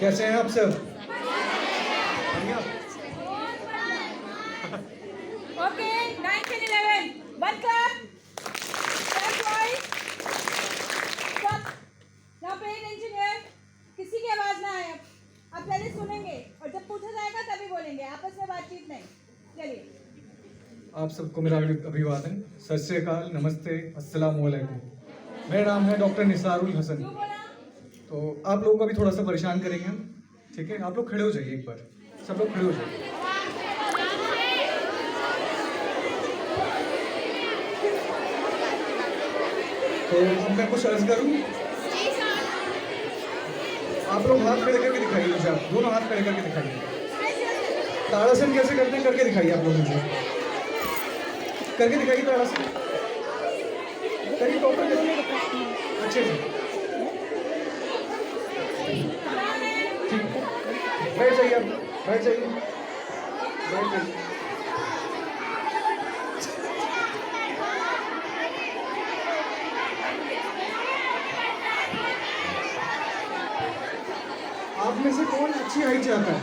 कैसे हैं आप सब? Okay, 9 and 11, one clap. Clap twice. Stop. Now pay attention here. किसी की आवाज ना आए. आप पहले सुनेंगे और जब पूछा जाएगा तभी बोलेंगे. आपस में बातचीत नहीं. चलिए. आप सबको मेरा अभिवादन, सत श्री अकाल, नमस्ते, अस्सलाम वालेकुम। मेरा नाम है डॉक्टर निसारुल हसन। तो आप लोगों को अभी थोड़ा सा परेशान करेंगे हम, ठीक है? आप लोग खड़े हो जाइए एक बार, सब लोग खड़े हो जाइए। तो अब मैं कुछ अर्ज करूं, आप लोग हाथ खड़े करके दिखाइए मुझे, आप दोनों हाथ खड़े करके दिखाइए। ताड़ासन कैसे करते हैं करके दिखाइए आप लोग मुझे, करके दिखाइए ताड़ासन, करिए प्रॉपर, अच्छे से, ठीक है। बैठ जाइए आप, बैठ जाइए, बैठ जाइए। आप में से कौन अच्छी हाइट चाहता है?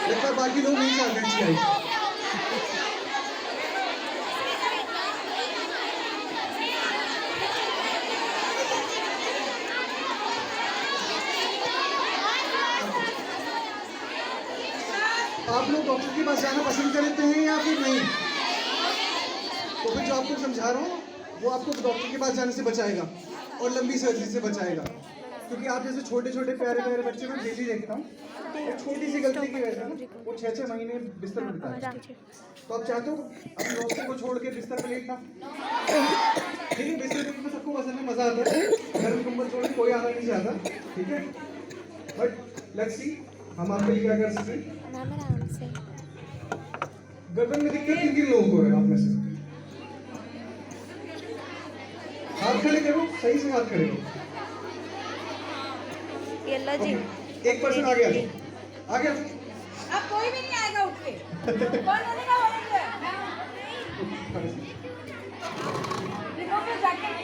लगता है बाकी लोग नहीं चाहते अच्छी हाइट। आप लोग डॉक्टर के पास जाना पसंद करते हैं या फिर नहीं? तो फिर जो आपको समझा रहा हूँ वो आपको डॉक्टर के पास जाने से बचाएगा और लंबी सर्जरी से बचाएगा। क्योंकि आप जैसे छोटे छोटे प्यारे प्यारे बच्चे मैं डेली देखता हूँ, एक छोटी सी गलती की वजह से ना वो 6-6 महीने बिस्तर पर बिताते हैं। तो आप चाहते हो अपने दोस्तों को छोड़ के बिस्तर पर लेटना? ठीक है, बिस्तर पर सबको पसंद है, मजा आता है, घर में कंबल छोड़ के कोई आना नहीं चाहता, ठीक है? बट लेट्स सी हम आपके लिए क्या कर सकते हैं। गर्दन में दिक्कत किन किन लोगों को है आप में से? हाथ खड़े करो, सही से हाथ खड़े करो। जी 1% आ गया, आ गया। अब कोई भी नहीं आएगा उठ के. कौन बोलेगा बोलेंगे? Remove your jacket.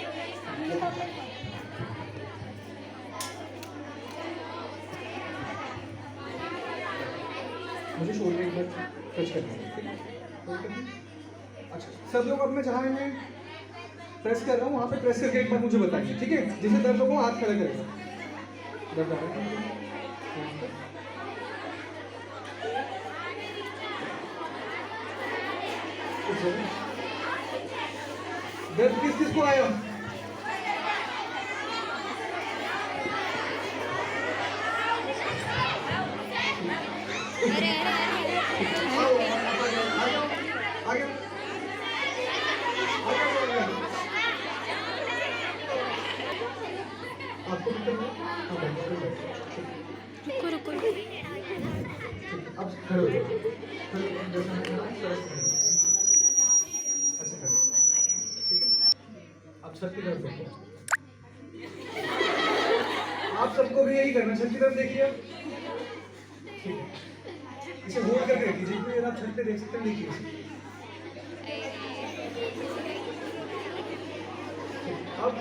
मुझे शोल्डर एक बार टच करना है, ठीक है? अच्छा, सब लोग अब मैं जहाँ मैं प्रेस कर रहा हूँ वहाँ पे प्रेस करके एक बार मुझे बताइए, ठीक है? जिसे दर्द होगा हाथ खड़ा करेगा। दर्द आ रहा है? दर्द किस किस को आया? रुको अब खड़े हो जाओ, जैसे मैंने कहा ऐसे खड़े, ठीक है? अब छत की तरफ देखो, आप सबको भी यही करना, छत की तरफ देखिए, ठीक है? इसे होल्ड करके रखिए, जितनी देर आप छत पे देख सकते हैं देखिए इसे। अब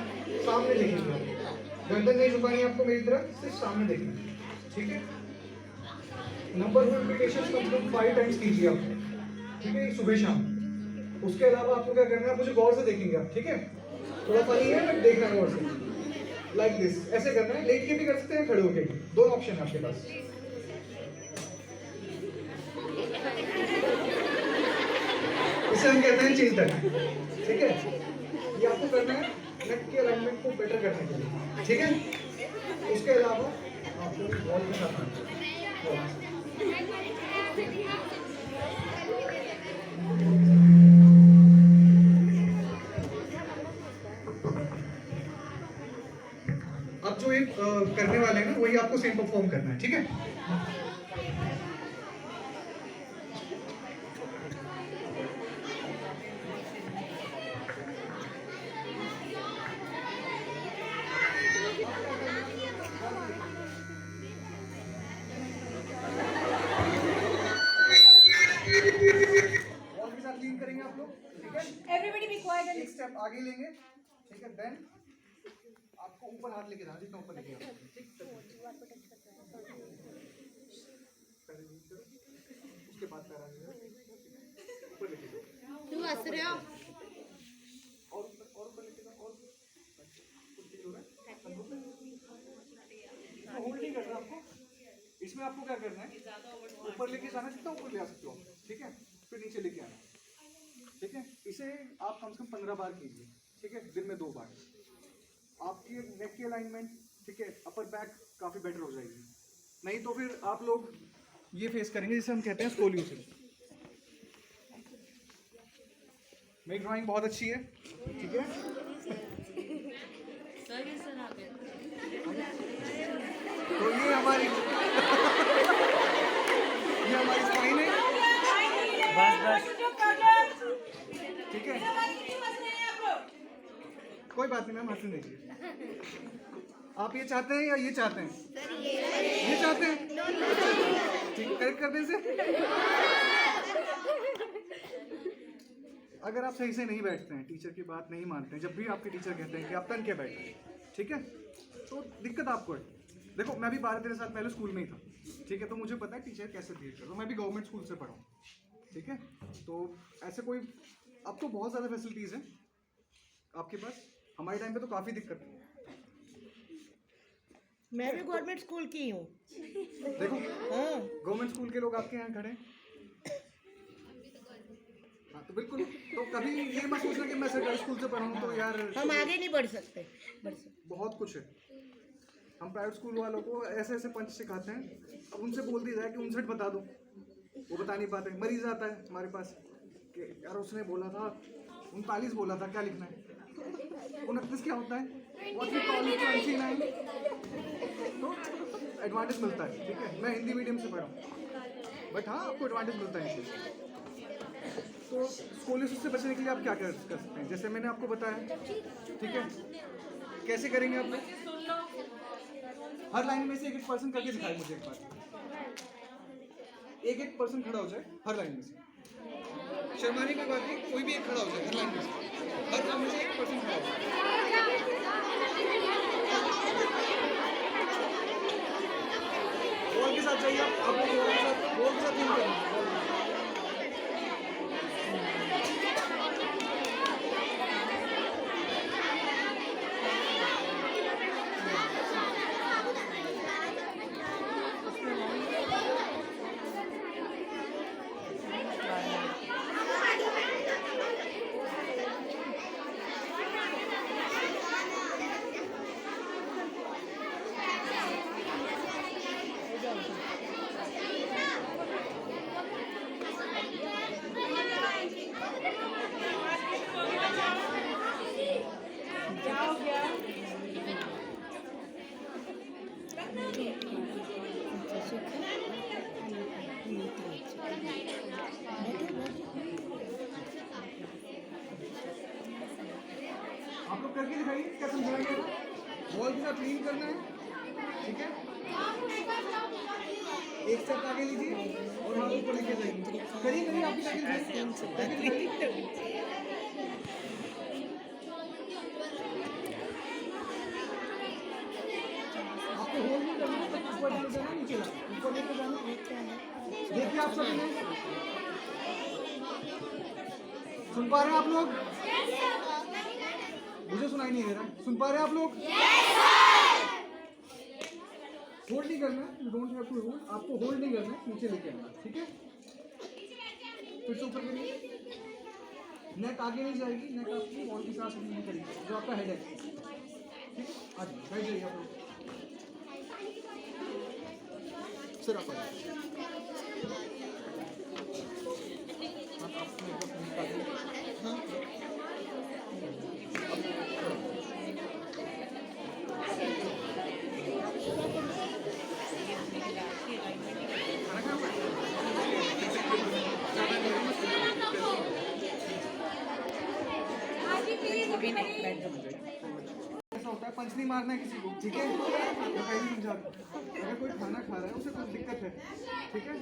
सामने देखिए, गर्दन नहीं झुकानी आपको मेरी तरफ, सिर्फ सामने देखना, ठीक है? नंबर 1 रिपीटेशंस कम से कम 5 टाइम्स कीजिए आप, ठीक है? सुबह शाम। उसके अलावा आपको क्या करना है, मुझे गौर से देखेंगे आप, ठीक है? थोड़ा फनी है बट देखना गौर से, लाइक दिस, ऐसे करना है। लेट के भी कर सकते हैं, खड़े होके भी, दोनों ऑप्शन है आपके पास। इसे हम कहते हैं चीज तक, ठीक है? ये आपको करना है नेक के अलाइनमेंट को बेटर करने के लिए, ठीक है? उसके अलावा आपको वॉल के साथ आना है। अब जो ये करने वाले हैं ना वही आपको सेम परफॉर्म करना है, ठीक है? ahead and एक स्टेप आगे लेंगे, ठीक है, देन आपको ऊपर हाथ लेके जाना, जितना ऊपर लेके जाना, ठीक, उसके बाद पैर आगे ऊपर लेके जाओ, क्यों हंस रहे हो? और ऊपर लेके जाओ, और कुछ फील हो रहा है? होल्ड नहीं करना आपको, इसमें आपको क्या करना है, ऊपर लेके जाना, जितना ऊपर ले आ सकते हो, ठीक है, फिर नीचे लेके आना, ठीक है। इसे आप कम से कम 15 बार कीजिए, ठीक है, दिन में 2 बार। आपकी नेक की अलाइनमेंट, ठीक है, अपर बैक काफ़ी बेटर हो जाएगी। नहीं तो फिर आप लोग ये फेस करेंगे जिसे हम कहते हैं स्कोलियोसिस। मेरी ड्राइंग बहुत अच्छी है, ठीक है, तो ये हमारी स्पाइन है, ठीक है, कोई बात नहीं मैम, हंसने दीजिए। आप ये चाहते हैं या ये चाहते हैं? ये चाहते हैं, ठीक है, करेक्ट कर दें इसे। अगर आप सही से नहीं बैठते हैं, टीचर की बात नहीं मानते हैं, जब भी आपके टीचर कहते हैं कि आप तन के बैठे, ठीक है, तो दिक्कत आपको है। देखो मैं भी 12-13 साल पहले स्कूल में ही था, ठीक है, तो मुझे पता है टीचर कैसे डील करते, मैं भी गवर्नमेंट स्कूल से पढ़ा हूँ, ठीक है, तो ऐसे कोई, अब तो बहुत ज़्यादा फैसिलिटीज़ हैं आपके पास, हमारे टाइम पे तो काफ़ी दिक्कत है। मैं भी गवर्नमेंट स्कूल की हूँ। देखो हाँ, गवर्नमेंट स्कूल के लोग आपके यहाँ खड़े हैं, हाँ तो बिल्कुल, तो कभी ये मत सोचना कि मैं सरकारी स्कूल से पढ़ा हूँ तो यार हम आगे नहीं बढ़ सकते। बहुत कुछ है। हम प्राइवेट स्कूल वालों को ऐसे ऐसे पंच सिखाते हैं, अब उनसे बोल दिया जाए कि 59 बता दो, वो बता नहीं पाते। मरीज आता है हमारे पास कि यार उसने बोला था 39 बोला था, क्या लिखना है? 29 क्या होता है? What we call it 29। तो एडवांटेज मिलता है, ठीक है, मैं हिंदी मीडियम से पढ़ा हूँ, बट हाँ आपको एडवांटेज मिलता है इससे। तो स्कोलियोसिस से बचने के लिए आप क्या कर सकते हैं, जैसे मैंने आपको बताया, ठीक है, कैसे करेंगे आप लोग? हर लाइन में से एक पर्सन करके दिखाए मुझे एक बार, एक पर्सन खड़ा हो जाए हर लाइन में से, शर्माने की बात नहीं, कोई भी एक खड़ा हो जाए हर लाइन में से, हर लाइन में से एक पर्सन खड़ा हो जाए। बॉल के साथ जाइए, आप लोग बॉल के साथ नहीं करना। आप लोग करके दिखाइए क्या समझाएंगे। बॉल के साथ लीन करना है, ठीक है, एक स्टेप आगे लीजिए और हाथ ऊपर लेके जाइए। करिए करिए, आपकी आपको होल्ड नहीं करना, ऊपर लेके जाना, नीचे लाना, ऊपर लेके जाना। देखिए आप सब सुन पा रहे हैं आप लोग? मुझे सुनाई नहीं दे रहा, सुन पा रहे हैं आप लोग? होल्ड नहीं करना, you don't have to hold, आपको होल्ड नहीं करना, नीचे लेके आना, ठीक है। फिर से ऊपर करिए, नेक आगे नहीं जाएगी, नेक आपकी बॉल के साथ नहीं करेगी, जो आपका हेड है, ठीक है। आज बैठ जाइए आप लोग, सर आप ऐसा होता है, पंच नहीं मारना है किसी को, ठीक है, मैं पहले समझा दूं। अगर कोई खाना खा रहा है उसे कुछ दिक्कत है, ठीक है,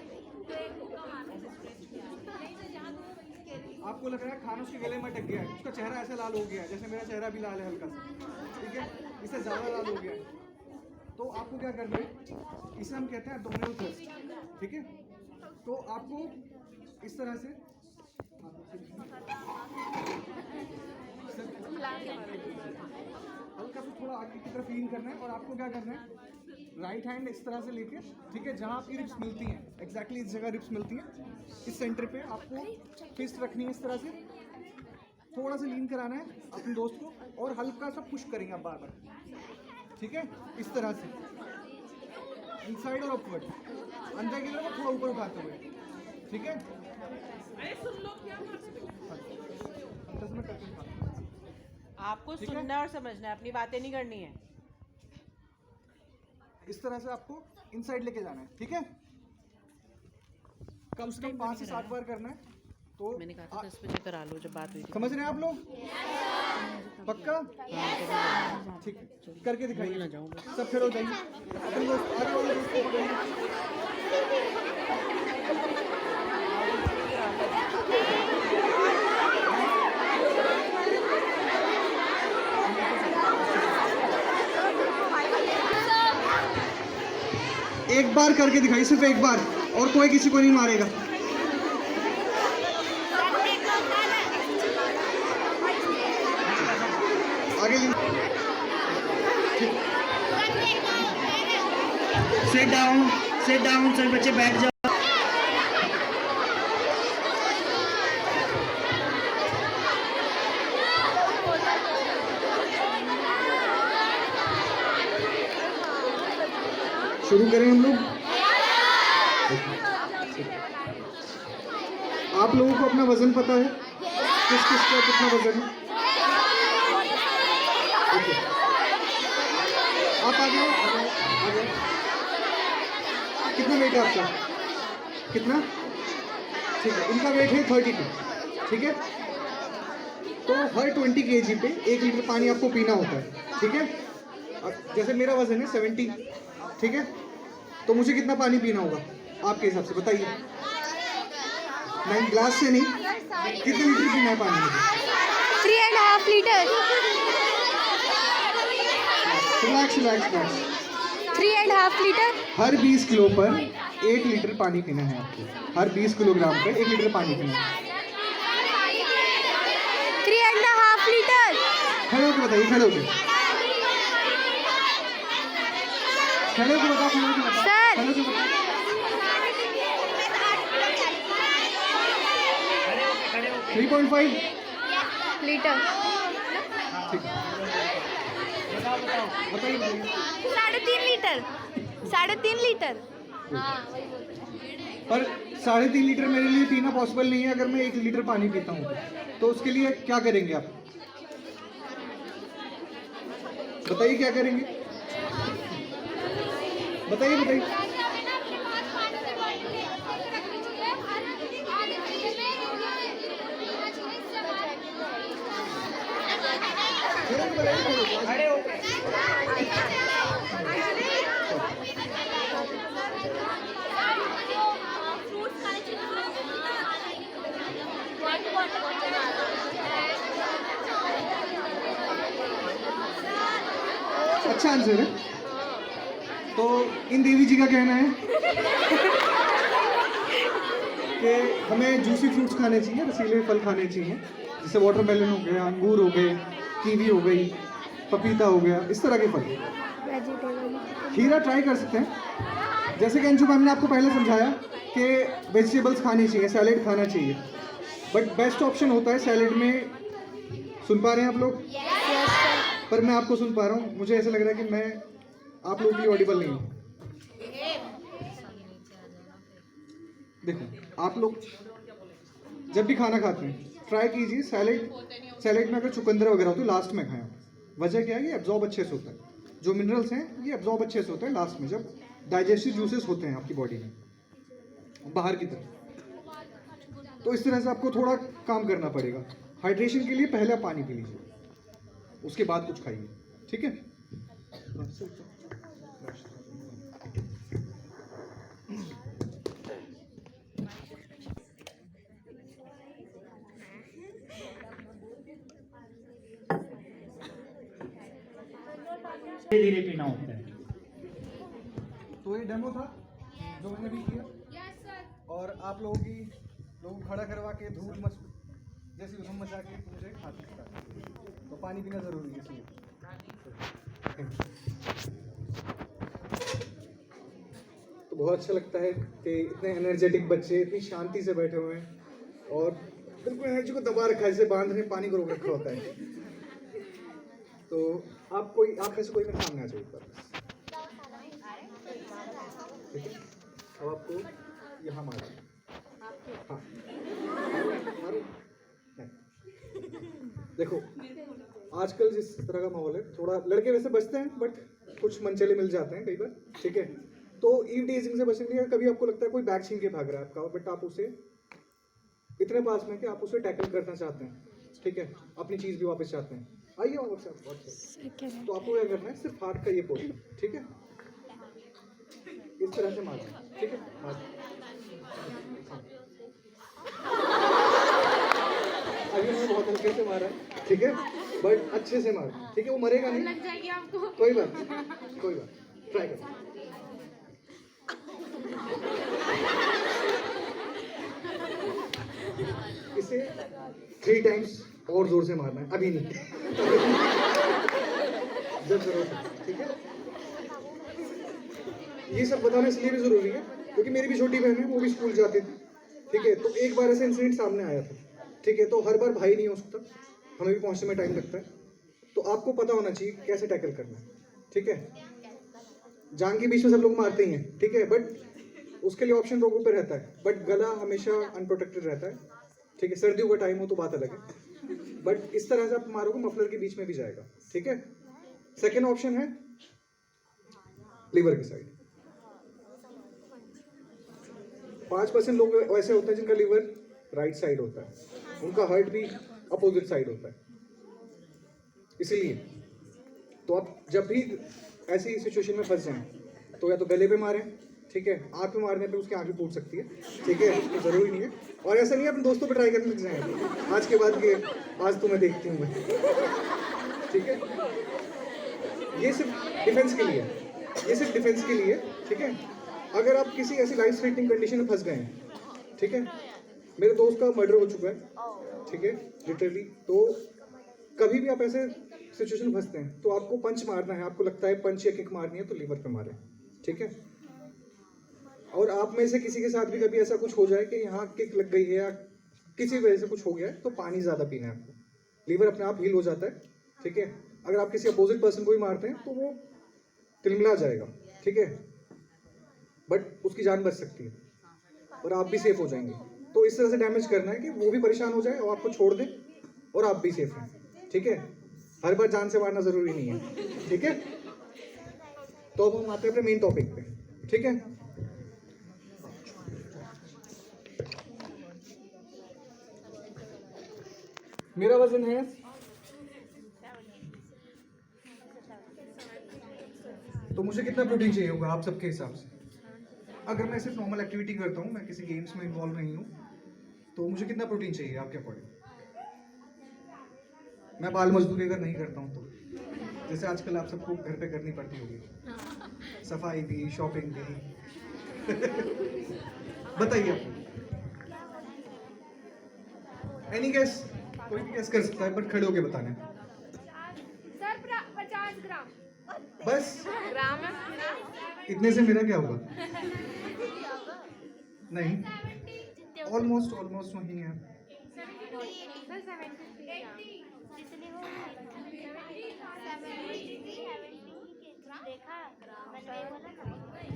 आप आपको लग रहा है खाना उसके गले में अटक गया है, उसका चेहरा ऐसा लाल हो गया है जैसे मेरा चेहरा भी लाल है हल्का सा, ठीक है, इससे ज़्यादा लाल हो गया है, तो आपको क्या करना है, इसे हम कहते हैं एब्डोमिनल थ्रस्ट, ठीक है। तो आपको इस तरह से हल्का सा थोड़ा आगे की तरफ लीन करना है और आपको क्या करना है, राइट हैंड इस तरह से लेके, ठीक है, जहाँ आपकी रिप्स मिलती हैं, एग्जैक्टली इस जगह रिप्स मिलती हैं, इस सेंटर पे आपको फिस्ट रखनी है इस तरह से, थोड़ा सा लीन कराना है अपने दोस्त को और हल्का सा पुश करेंगे आप बार बार, ठीक है, इस तरह से इनसाइड और अपवर्ड, अंदर की तरफ थोड़ा ऊपर उठाते हुए, ठीक है। आपको सुनना और समझना है, अपनी बातें नहीं करनी है। इस तरह से आपको इनसाइड लेके जाना है, ठीक है। कम से कम 5 से 7 बार करना है। तो मैंने कहा था 10 बजे करा लो जब बात हुई थी। समझ रहे हैं आप लोग? पक्का? ठीक है, करके दिखाइए। सब खड़े हो जाइए, अपने दोस्त आगे वाले दोस्त को पकड़िए। एक बार करके दिखाइए, सिर्फ एक बार, और कोई किसी को नहीं मारेगा। आगे सिट डाउन सभी बच्चे बैठ जाओ। शुरू करें हम लोग। आप लोगों को अपना वजन पता है, किस किस का कितना वजन है? ओके, आप आ जाओ, आ जाओ। कितना वेट है आपका? कितना? ठीक है, इनका वेट है 32, ठीक है। तो हर 20 kg पे 1 लीटर पानी आपको पीना होता है, ठीक है। जैसे मेरा वजन है 70, ठीक है, तो मुझे कितना पानी पीना होगा आपके हिसाब से बताइए? 9 ग्लास से नहीं, कितने लीटर पीना है पानी मुझे? 3.5 litre. Relax relax relax. 3.5 litre. हर 20 किलो पर 1 लीटर पानी पीना है आपको। हर 20 किलोग्राम पर 1 लीटर पानी पीना है। 3.5 लीटर। खड़े होकर बताइए, खड़े होकर, खड़े होकर बताओ, खड़े होकर बताओ, सर। खड़े होकर बताओ। 3.5 लीटर। ठीक है, बताइए बताइए। 3.5 लीटर। 3.5 लीटर। पर 3.5 लीटर मेरे लिए पीना पॉसिबल नहीं है अगर मैं 1 लीटर पानी पीता हूँ तो उसके लिए क्या करेंगे आप? बताइए क्या करेंगे, बताइए बताइए। खड़े हो। अच्छा आंसर है। तो इन देवी जी का कहना है कि हमें जूसी फ्रूट्स खाने चाहिए, रसीले फल खाने चाहिए, जैसे वाटरमेलन हो गया, अंगूर हो गए, कीवी हो गई, पपीता हो गया, इस तरह के फल। खीरा ट्राई कर सकते हैं, जैसे कि अंशु मैम ने आपको पहले समझाया कि वेजिटेबल्स खानी चाहिए, सैलेड खाना चाहिए, बट बेस्ट ऑप्शन होता है सैलेड में। सुन पा रहे हैं आप लोग? पर मैं आपको सुन पा रहा हूँ, मुझे ऐसा लग रहा है कि मैं आप लोगों के लिए ऑडिबल नहीं हूँ। देखो, आप लोग जब भी खाना खाते हैं ट्राई कीजिए सैलेड में अगर चुकंदर वगैरह हो तो लास्ट में खाएं। वजह क्या है? ये एब्जॉर्ब अच्छे से होता है, जो मिनरल्स हैं ये एब्जॉर्ब अच्छे से होता है लास्ट में, जब डाइजेस्टिव जूसेस होते हैं आपकी बॉडी में बाहर की तरफ। तो इस तरह से आपको थोड़ा काम करना पड़ेगा। हाइड्रेशन के लिए पहले पानी पी लीजिए, उसके बाद कुछ खाइए, ठीक है। धीरे धीरे पीना होता है। तो ये डेमो था जो मैंने भी किया और आप लोगों को खड़ा करवा के धूल मच जैसी धूम मचा के मुझे खाते हैं। तो पानी पीना ज़रूरी है इसलिए। तो बहुत अच्छा लगता है कि इतने एनर्जेटिक बच्चे इतनी शांति से बैठे हुए हैं और बिल्कुल एनर्जी को दबा रखा है, जैसे बांधने पानी को रोक रखा होता है। तो आप ऐसे कोई मेरे सामने आ जाइए पर ठीक है। अब आपको यहाँ मारना, हाँ मारो। देखो आजकल जिस तरह का माहौल है, थोड़ा लड़के वैसे बचते हैं बट कुछ मनचले मिल जाते हैं कई बार, ठीक है। तो ईव टीजिंग से बचने के लिए कभी आपको लगता है कोई बैग छीन के भाग रहा है आपका, बट आप उसे इतने पास में कि आप उसे टैकल करना चाहते हैं, ठीक है, अपनी चीज़ भी वापस चाहते हैं। आइए व्हाट्सएप। तो आपको क्या करना है, सिर्फ हाथ का ये पोर्शन, ठीक है, इस तरह से मारना, ठीक है। अभी मैंने बहुत हल्के से मारा है, ठीक है, बट अच्छे से मारा, ठीक है। वो मरेगा नहीं, लग जाएगी आपको, कोई बात, ट्राई करो। इसे 3 टाइम्स और जोर से मारना है, अभी नहीं, जब जरूरत है, ठीक है। ये सब बताना इसलिए भी जरूरी है क्योंकि मेरी भी छोटी बहन है, वो भी स्कूल जाती थी, ठीक है। तो एक बार ऐसा इंसिडेंट सामने आया था, ठीक है। तो हर बार भाई नहीं हो सकता, हमें भी पहुंचने में टाइम लगता है। तो आपको पता होना चाहिए कैसे टैकल करना है, ठीक है। जान के बीच में सब लोग मारते ही हैं, ठीक है, बट उसके लिए ऑप्शन लोगों पे रहता है, बट गला हमेशा अनप्रोटेक्टेड रहता है, ठीक है। सर्दियों का टाइम हो तो बात अलग है, बट इस तरह से आप मारोगे मफलर के बीच में भी जाएगा, ठीक है। सेकेंड ऑप्शन है लीवर की साइड। 5% लोग ऐसे होते हैं जिनका लीवर राइट साइड होता है, उनका हार्ट भी अपोजिट साइड होता है। इसीलिए तो आप जब भी ऐसी सिचुएशन में फंस जाएं तो या तो गले पे मारें, ठीक है, आँख में मारने पे उसकी आँख भी फूट सकती है, ठीक है, तो ज़रूरी नहीं है। और ऐसा नहीं है अपने दोस्तों पे ट्राई करने लग जाएं आज के बाद के, आज तुम्हें देखती हूँ मैं, ठीक है। ये सिर्फ डिफेंस के लिए है, ये सिर्फ डिफेंस के लिए, ठीक है। अगर आप किसी ऐसी लाइफ थ्रेटनिंग कंडीशन में फंस गए हैं, ठीक है, मेरे दोस्त का मर्डर हो चुका है, ठीक है, लिटरली। तो कभी भी आप ऐसे सिचुएशन में फंसते हैं तो आपको पंच मारना है, आपको लगता है पंच या किक मारनी है तो लीवर पे मारें, ठीक है। और आप में से किसी के साथ भी कभी ऐसा कुछ हो जाए कि यहाँ किक लग गई है या किसी वजह से कुछ हो गया है तो पानी ज़्यादा पीना है आपको, लीवर अपने आप हील हो जाता है, ठीक है। अगर आप किसी अपोजिट पर्सन को भी मारते हैं तो वो तिलमिला जाएगा, ठीक है, बट उसकी जान बच सकती है और आप भी सेफ हो जाएंगे। तो इस तरह से डैमेज करना है कि वो भी परेशान हो जाए और आपको छोड़ दे और आप भी सेफ हैं, ठीक है। हर बार जान से मारना ज़रूरी नहीं है, ठीक है। तो अब हम आते हैं अपने मेन टॉपिक पे, ठीक है। मेरा वजन है 70। तो मुझे कितना प्रोटीन चाहिए होगा आप सबके हिसाब से? अगर मैं सिर्फ नॉर्मल एक्टिविटी करता हूँ, मैं किसी गेम्स में इन्वॉल्व नहीं हूँ, तो मुझे कितना प्रोटीन चाहिए आपके अकॉर्डिंग? मैं बाल मजदूरी अगर नहीं करता हूँ तो, जैसे आजकल आप सबको घर पे करनी पड़ती होगी, सफाई भी, शॉपिंग भी बताइए आप। Any guess? कोई भी गेस कर सकता है बट खड़े होके बताना है। सर 50 ग्राम। बस ग्राम इतने से मेरा क्या होगा? नहीं, ऑलमोस्ट वही है।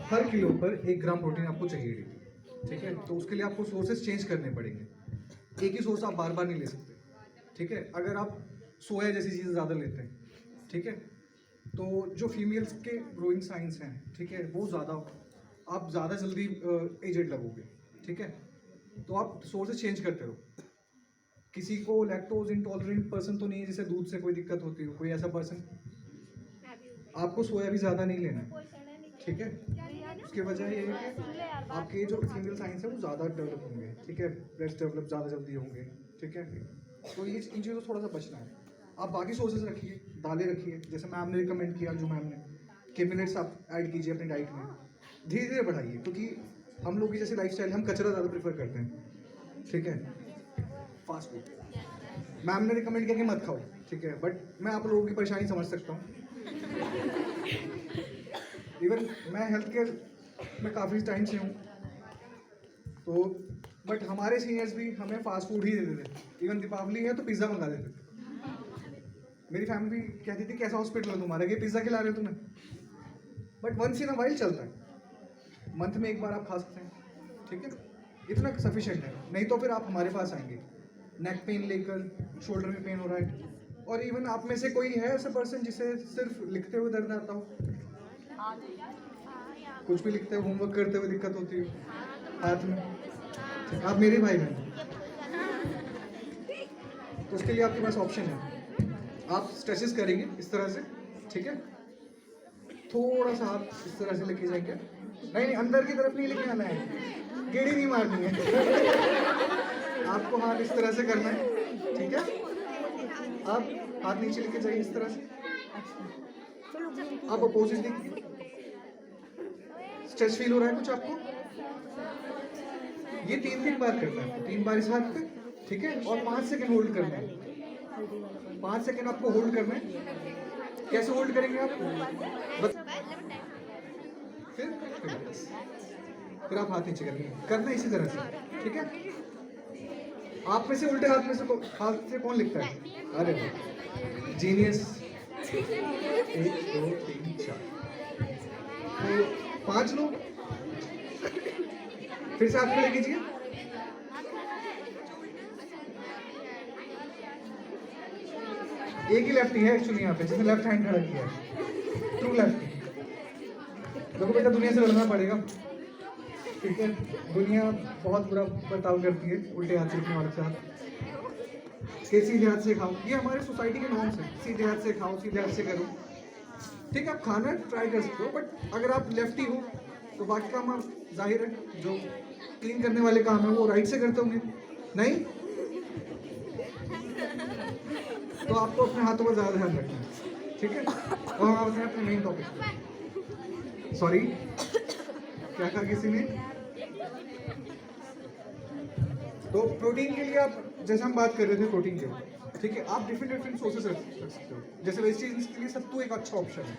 हर किलो पर 1 ग्राम प्रोटीन आपको चाहिए, ठीक है। तो उसके लिए आपको सोर्सेज चेंज करने पड़ेंगे, एक ही सोर्स आप बार बार नहीं ले सकते, ठीक है। अगर आप सोया जैसी चीज़ें ज़्यादा लेते हैं, ठीक है, तो जो फीमेल्स के ग्रोइंग साइंस हैं, ठीक है, वो ज़्यादा, आप ज़्यादा जल्दी एजेड लगोगे, ठीक है। तो आप सोर्सेज चेंज करते रहो। किसी को लैक्टोज इंटॉलरेंट पर्सन तो नहीं है जिसे दूध से कोई दिक्कत होती हो, कोई ऐसा पर्सन? आपको सोया भी ज़्यादा नहीं लेना है, ठीक है। उसकी वजह ये है कि आपके जो फीमेल साइंस है वो ज़्यादा डेवलप होंगे, ठीक है, ब्रेस्ट डेवलप ज़्यादा जल्दी होंगे, ठीक है। तो ये इन चीज़ों से थोड़ा सा बचना है। आप बाकी सोर्सेज रखिए, दालें रखिए, जैसे मैम ने रिकमेंड किया, जो मैम ने के मिनट्स आप ऐड कीजिए अपनी डाइट में, धीरे धीरे बढ़ाइए, क्योंकि हम लोग की जैसे लाइफस्टाइल हम कचरा ज़्यादा प्रेफर करते हैं, ठीक है। फास्ट फूड मैम ने रिकमेंड किया कि मत खाओ, ठीक है, बट मैं आप लोगों की परेशानी समझ सकता हूँ। इवन मैं हेल्थ केयर में काफ़ी टाइम से हूँ, तो बट हमारे सीनियर्स भी हमें फास्ट फूड ही देते थे। इवन दीपावली है तो पिज़्ज़ा मंगा देते थे। मेरी फैमिली कहती थी कैसा हॉस्पिटल है तुम्हारा, ये पिज़्ज़ा खिला रहे हो तुम्हें। But once in a while चलता है, मंथ में एक बार आप खा सकते हैं, ठीक है, इतना सफिशिएंट है। नहीं तो फिर आप हमारे पास आएंगे नेक पेन लेकर, शोल्डर में पेन हो रहा है, और इवन आप में से कोई है ऐसा पर्सन जिसे सिर्फ लिखते हुए दर्द आता हो, कुछ भी लिखते हुए, होमवर्क करते हुए दिक्कत होती है हाथ में, आप मेरे भाई बहन, तो उसके लिए आपके पास ऑप्शन है। आप स्ट्रेचेस करेंगे इस तरह से, ठीक है, थोड़ा सा हाथ इस तरह से लेके जाएंगे, नहीं अंदर की तरफ नहीं लेके आना है, गेड़ी नहीं मारनी है। आपको हाथ इस तरह से करना है, ठीक है, आप हाथ नीचे लेके जाइए इस तरह से, आप अपोजिट देखिए, स्ट्रेच फील हो रहा है कुछ आपको, ये 3 बार करना है, 3 बार इस हाथ पे, ठीक है, और 5 सेकंड होल्ड करना है, 5 सेकंड आपको होल्ड करना है। कैसे होल्ड करेंगे आप, फिर आप हाथ नीचे करेंगे, करना इसी तरह से, ठीक है। आप में से उल्टे हाथ से कौन लिखता है, अरे जीनियस। 1 2 3 4, तो 5 लोग, फिर से हाथ खड़े कीजिए, एक ही लेफ्टी है एक्चुअली यहाँ पे जिसने लेफ्ट हैंड खड़ा किया है, ट्रू लेफ्टी। देखो बेटा, दुनिया से लड़ना पड़ेगा, ठीक है, दुनिया बहुत बुरा बर्ताव करती है उल्टे हाथ से लिखने वाले के साथ, कि सीधे हाथ से खाओ, ये हमारे सोसाइटी के नॉर्म्स है, सीधे हाथ से खाओ, सीधे हाथ से करो, ठीक है, आप खाना ट्राई कर सकते हो, बट अगर आप लेफ्टी हो तो बाकी काम आप जाहिर है जो क्लीन करने वाले काम है वो राइट से करते होंगे, नहीं तो आपको अपने हाथों का ज़्यादा ध्यान रखना है, ठीक है। और हम आते हैं अपने मेन टॉपिक, सॉरी क्या कहा किसी ने, तो प्रोटीन के लिए आप, जैसे हम बात कर रहे थे प्रोटीन के, ठीक है, आप डिफरेंट सोर्सेस रख सकते हो, जैसे वेजिटेबल्स के लिए सत्तू एक अच्छा ऑप्शन है,